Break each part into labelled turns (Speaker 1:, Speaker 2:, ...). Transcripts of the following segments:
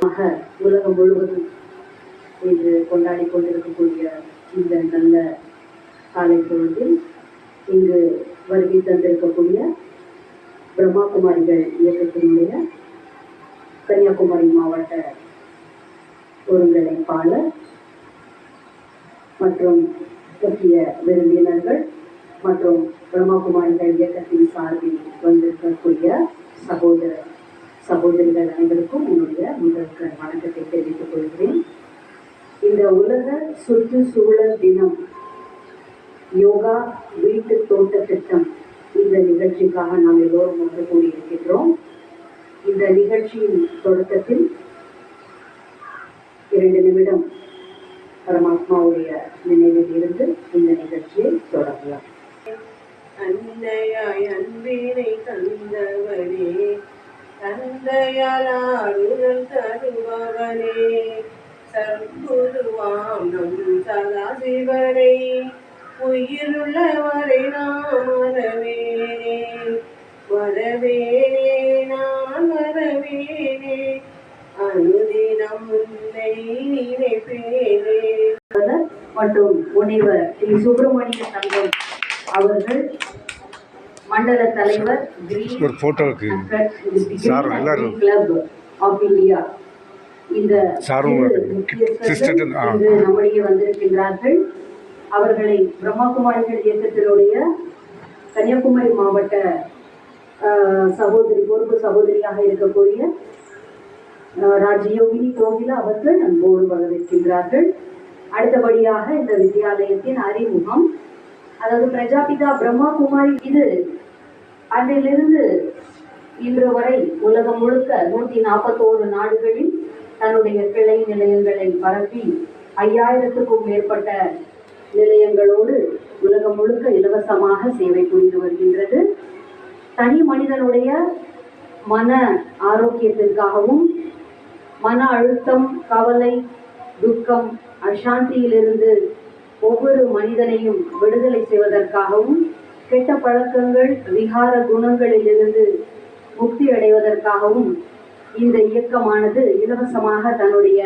Speaker 1: உலகம் முழுவதும் இன்று கொண்டாடி கொண்டிருக்கக்கூடிய இந்த நல்ல காலை பொழுதில் இங்கு வருகை தந்திருக்கக்கூடிய பிரம்மா குமாரிகள் இயக்கத்தினுடைய கன்னியாகுமரி மாவட்ட ஒருங்கிணைப்பாளர் மற்றும் முக்கிய விருந்தினர்கள் மற்றும் பிரம்மா குமாரிகள் இயக்கத்தின் சார்பில் வந்திருக்கக்கூடிய சகோதரிகள் அனைவருக்கும் என்னுடைய முதற்கு வணக்கத்தை தெரிவித்துக் கொள்கிறேன். இந்த உலக சுற்றுச்சூழல் தினம் யோகா வீட்டு தோட்ட திட்டம் இந்த நிகழ்ச்சிக்காக நாம் எல்லோரும் ஒன்று கூடியிருக்கின்றோம். இந்த நிகழ்ச்சியின் தொடக்கத்தில் 2 நிமிடம் பரமாத்மாவுடைய நினைவில் இருந்து இந்த நிகழ்ச்சியை தொடங்கலாம்.
Speaker 2: அன்னையாய் அன்பினை தந்தவனே, தந்தையாளுடன் தருபவனே, சற்புருவாம் நம் சதாசிவனை உயிருள்ளவரை நாம் வரவேனே, வரவேனே நான் வரவேனே, அனுதினம் உன்னை நினைப்பேனே.
Speaker 1: மற்றும் முனைவர் டி. சுப்பிரமணிய தங்கம் அவர்கள் மண்டல தலைவர் கிளப் ஆஃப் இந்தியா இந்த நம்முடைய வந்திருக்கின்றார்கள். அவர்களை பிரம்மாகுமாரிகள் இயக்கத்தினுடைய கன்னியாகுமரி மாவட்ட பொறுப்பு சகோதரியாக இருக்கக்கூடிய ராஜயோகினி கோகிலா அவர்கள் அன்போடு வரவேற்கின்றார்கள். அடுத்தபடியாக இந்த வித்தியாலயத்தின் அறிமுகம், அதாவது பிரஜாபிதா பிரம்மா குமாரி இது அன்றிலிருந்து இன்று வரை உலகம் முழுக்க 141 நாடுகளில் தன்னுடைய கிளை நிலையங்களை பரப்பி 5000க்கும் மேற்பட்ட நிலையங்களோடு உலகம் முழுக்க இலவசமாக சேவை புரிந்து வருகின்றது. தனி மனிதனுடைய மன ஆரோக்கியத்திற்காகவும் மன அழுத்தம், கவலை, துக்கம், அசாந்தியிலிருந்து ஒவ்வொரு மனிதனையும் விடுதலை செய்வதற்காகவும் கெட்ட பழக்கங்கள், விகார குணங்களிலிருந்து முக்தி அடைவதற்காகவும் இந்த இயக்கமானது இலவசமாக தன்னுடைய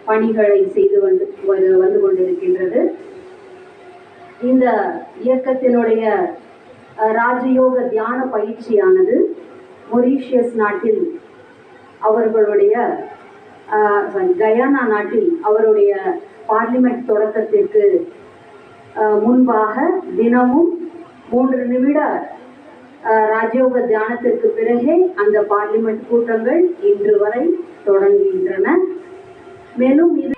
Speaker 1: பணிகளை செய்து வந்து கொண்டிருக்கின்றது. இந்த இயக்கத்தினுடைய ராஜயோக தியான பயிற்சியானது மொரீஷியஸ் நாட்டில் அவர்களுடைய கயானா நாட்டில் அவருடைய பார்லிமெண்ட் தொடக்கத்திற்கு முன்பாக தினமும் 3 நிமிட ராஜயோக தியானத்திற்கு பிறகே அந்த பார்லிமெண்ட் கூட்டங்கள் இன்று வரை தொடங்குகின்றன. மேலும் இது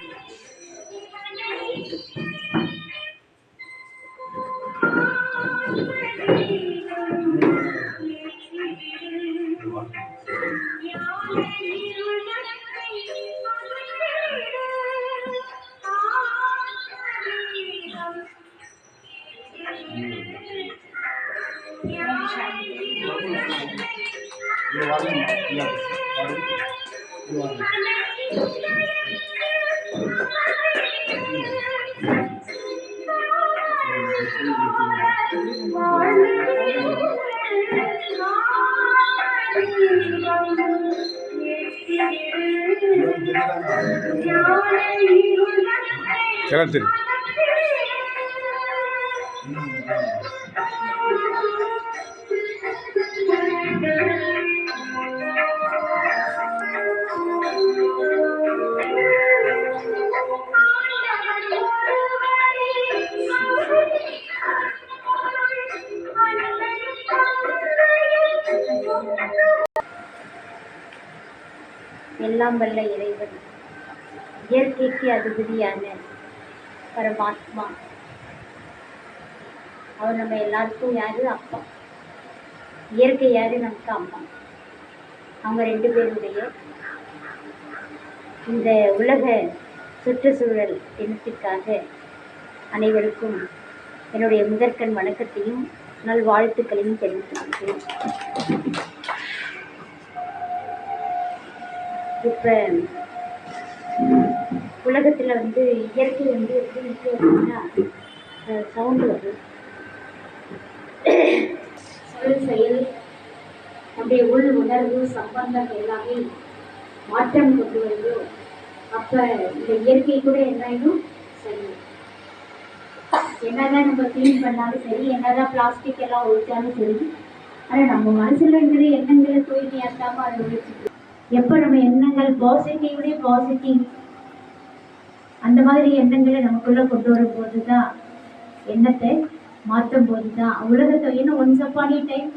Speaker 3: எல்லாம் வல்ல இறைவன், இயற்கைக்கு அதிபதியான பரமாத்மா, அவர் நம்ம எல்லாருக்கும் யாரு? அப்பா. இயற்கை யாரு? நமக்கு அம்மா. அவங்க 2 பேருடைய இந்த உலக சுற்றுச்சூழல் தினத்திற்காக அனைவருக்கும் என்னுடைய முதற்கண் வணக்கத்தையும் நல்வாழ்த்துக்களையும் தெரிவித்துக்கிறேன். இப்போ உலகத்தில் இயற்கை எப்படி இருக்கு அப்படின்னா, சவுண்டு வருது, சொல் செயல் நம்முடைய உள் உணர்வு சம்பந்தம் எல்லாமே மாற்றம் கொண்டு வருதோ அப்போ இந்த இயற்கை கூட என்ன ஆயிடும் சரி. என்னதான் நம்ம க்ளீன் பண்ணாலும் சரி, என்னதான் பிளாஸ்டிக் எல்லாம் ஒழிச்சாலும் சரி, ஆனால் நம்ம மனசில் இருக்கிற எண்ணங்களை தூய்மையாக்காமல் அதை ஒழிச்சு எப்போ நம்ம எண்ணங்கள் பாசிட்டிவ்லேயே பாசிட்டிவ் அந்த மாதிரி எண்ணங்களை நமக்குள்ளே கொண்டு வரும்போது தான், எண்ணத்தை மாற்றும் போது தான் உலகத்தை இன்னும் once upon a time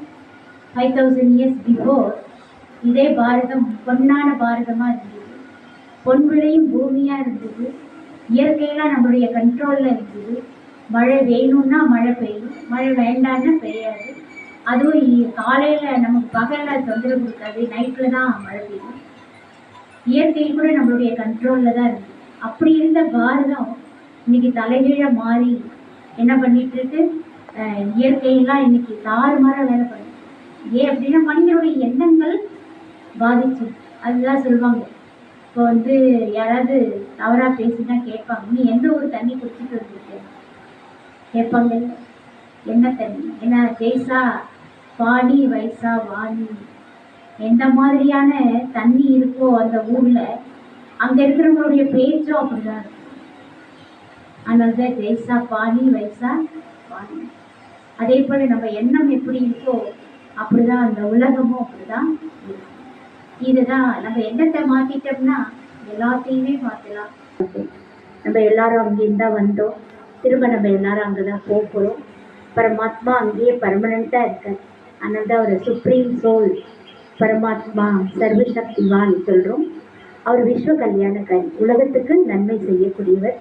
Speaker 3: 5000 years before இதே பாரதம் பொன்னான பாரதமாக இருந்தது, பொன் விளையும் பூமியாக இருந்தது, இயற்கையெல்லாம் நம்மளுடைய கண்ட்ரோலில் இருந்தது. மழை வேணும்னா மழை பெய்யும், மழை வேண்டான்னா பெய்யாது. அதுவும் காலையில் நமக்கு பகலில் தொந்தரவு கொடுக்காது, நைட்டில் தான் மழை பெய்யும். இயற்கை கூட நம்மளுடைய கண்ட்ரோலில் தான் இருக்குது. அப்படி இருந்த பாரதம் இன்னைக்கு தலைகீழ மாறி என்ன பண்ணிட்டு இருக்கு, இயற்கையெல்லாம் இன்னைக்கு தாறுமாற வேலை பண்ணுது. ஏன் அப்படின்னா மனிதனுடைய எண்ணங்கள் பாதிச்சு. அதுதான் சொல்லுவாங்க, இப்போ வந்து யாராவது தவறாக பேசினா கேட்பாங்க, நீ எந்த ஒரு தண்ணி குடிச்சிட்டு வந்துருக்க கேட்பாங்க, என்ன தண்ணி, என்ன ஜெய்சா பாடி வைசா வாணி, எந்த மாதிரியான தண்ணி இருக்கோ அந்த ஊரில் அங்கே இருக்கிறவங்களுடைய பேச்சும் அப்படிதான் இருக்கும். அதனால தான் ஜெய்சா பாணி வைசா வாணி. அதே போல் நம்ம எண்ணம் எப்படி இருக்கோ அப்படிதான் அந்த உலகமும் அப்படிதான் இருக்கும். இதுதான் நம்ம எண்ணத்தை மாற்றிட்டோம்னா எல்லாத்தையுமே மாற்றலாம். நம்ம எல்லாரும் அங்கேருந்து தான் வந்தோம், திரும்ப நம்ம எல்லாரும் அங்கே தான் போகிறோம். பரமாத்மா அங்கேயே பர்மனெண்ட்டாக இருக்கார். அதனால தான் அவர் சுப்ரீம் சோல், பரமாத்மா, சர்வசக்திவான் சொல்கிறோம். அவர் விஸ்வ கல்யாணக்காரி, உலகத்துக்கு நன்மை செய்யக்கூடியவர்,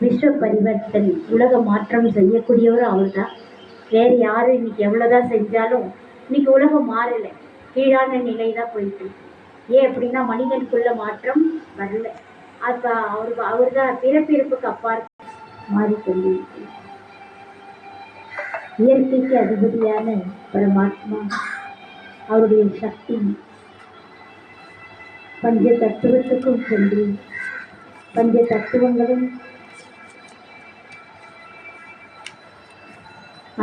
Speaker 3: விஸ்வ பரிவர்த்தனை, உலக மாற்றம் செய்யக்கூடியவர் அவர் தான். வேறு யாரும் இன்னைக்கு எவ்வளோதான் செஞ்சாலும் இன்னைக்கு உலகம் மாறலை, கீழான நிலை தான் போயிட்டு. ஏன் அப்படின்னா மனிதனுக்குள்ள மாற்றம் வரல. அப்போ அவர் தான் பிறப்பிறப்புக்கு அப்பால் மாறிக்கொண்டு இயற்கைக்கு அதிபதியான பரமாத்மா, அவருடைய சக்தி பஞ்ச தத்துவத்துக்கும் சென்று பஞ்ச தத்துவங்களும்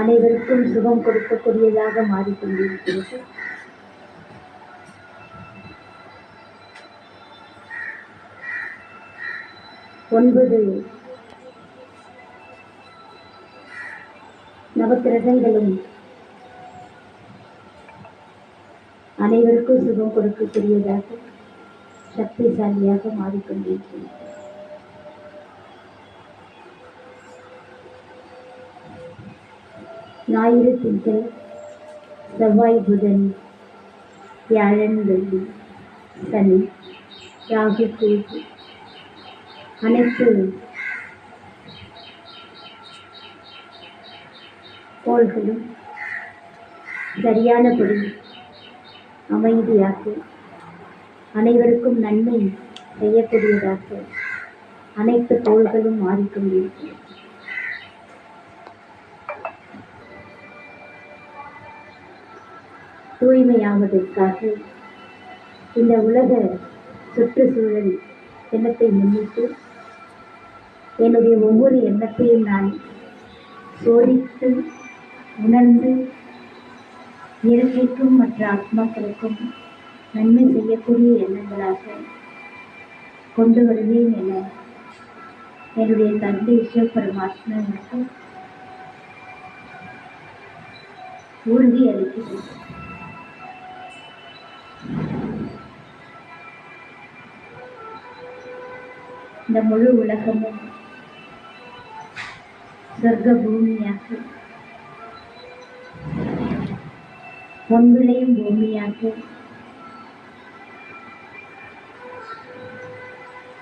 Speaker 3: அனைவருக்கும் சுகம் கொடுக்கக்கூடியதாக மாறிக்கொண்டிருக்கிறது. ஒன்பது நவக்கிரகங்களும் அனைவருக்கும் சுகம் கொடுக்கக்கூடியதாக சக்திசாலியாக மாறிக்கொண்டிருக்கிறது. ஞாயிறு, திங்கள், செவ்வாய், புதன், வியாழன், வெள்ளி, சனி, ராகு, கேது அனைத்து கோள்களும் சரியானபடி அமைதியாக அனைவருக்கும் நன்மை செய்யக்கூடியதாக அனைத்து கோள்களும் மாறிக்கொண்டிருக்கிறது. தூய்மையாவதற்காக இந்த உலக சுற்றுச்சூழல் தினத்தை முன்னிட்டு என்னுடைய ஒவ்வொரு எண்ணத்தையும் நான் சோதித்து உணர்ந்து இயற்கைக்கும் மற்ற ஆத்மாக்களுக்கும் நன்மை செய்யக்கூடிய எண்ணங்களாக கொண்டு வருவேன் என என்னுடைய தந்தை ஈஸ்வர பரமாத்மா எனக்கு உறுதி அளிக்கிறது. இந்த முழு உலகமும் சொர்க்க பூமியாக, பொன் விளையும் பூமியாக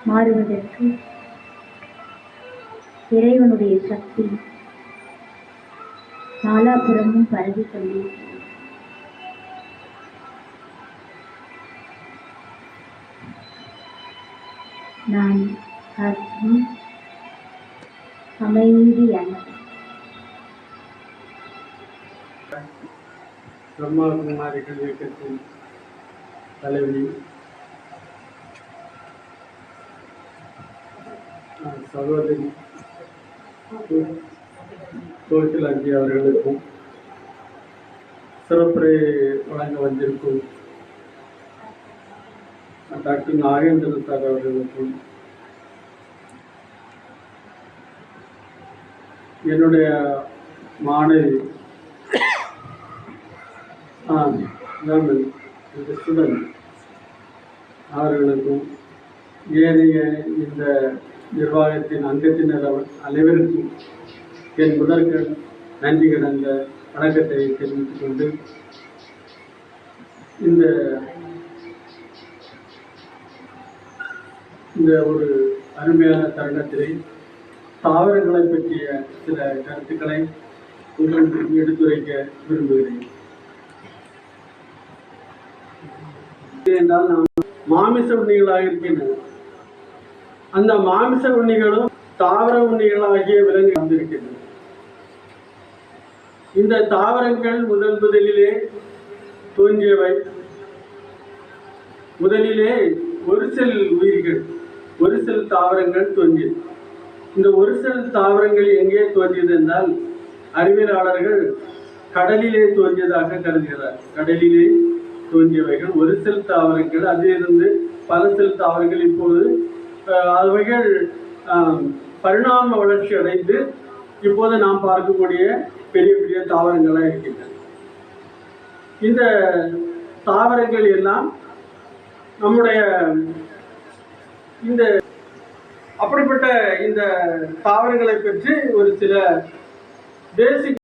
Speaker 3: மாறுவதற்கு இறைவனுடைய சக்தி நாலாபுரமும் பரவி கொண்டிருக்கிறது. நான் அமைதியான
Speaker 4: பிரம்மாகுமாரிகள் இயக்கத்தின் தலைவி சகோதரி கோகிலாஞ்சி அவர்களுக்கும் சிறப்புரை வழங்க வந்திருக்கும் டாக்டர் நாகேந்திரன் சார் அவர்களுக்கும் என்னுடைய மாணவி ஸ்டூடெண்ட் அவர்களுக்கும் ஏனைய இந்த நிர்வாகத்தின் அங்கத்தினர் அனைவருக்கும் என் முதற்கண் நன்றி கடந்த வணக்கத்தை தெரிவித்துக் கொண்டு இந்த ஒரு அருமையான தருணத்திலே தாவரங்களை பற்றிய சில கருத்துக்களை உங்களுக்கு எடுத்துரைக்க விரும்புகிறேன். என்றால் நாம் மாமிச உண்ணிகளாக இருக்கின்றன. அந்த மாமிச உண்ணிகளும் தாவர உண்ணிகளாகிய விலங்கு வந்திருக்கின்றன. இந்த தாவரங்கள் முதலிலே தோன்றியவை. முதலிலே ஒரு செல் உயிர்கள், ஒரு செல் தாவரங்கள் தோன்றியது. இந்த ஒரு செல் தாவரங்கள் எங்கே தோன்றியது என்றால் அறிவியலாளர்கள் கடலிலே தோன்றியதாக கருதுகிறார். கடலிலே தோன்றியவைகள் ஒரு செல் தாவரங்கள். அதிலிருந்து பல செல் தாவரங்கள் இப்போது அவைகள் பரிணாம வளர்ச்சி அடைந்து இப்போது நாம் பார்க்கக்கூடிய பெரிய பெரிய தாவரங்களாக இருக்கின்றன. இந்த தாவரங்கள் எல்லாம் நம்முடைய இந்த அப்படிப்பட்ட இந்த தாவரங்களை பற்றி ஒரு சில பேசிக்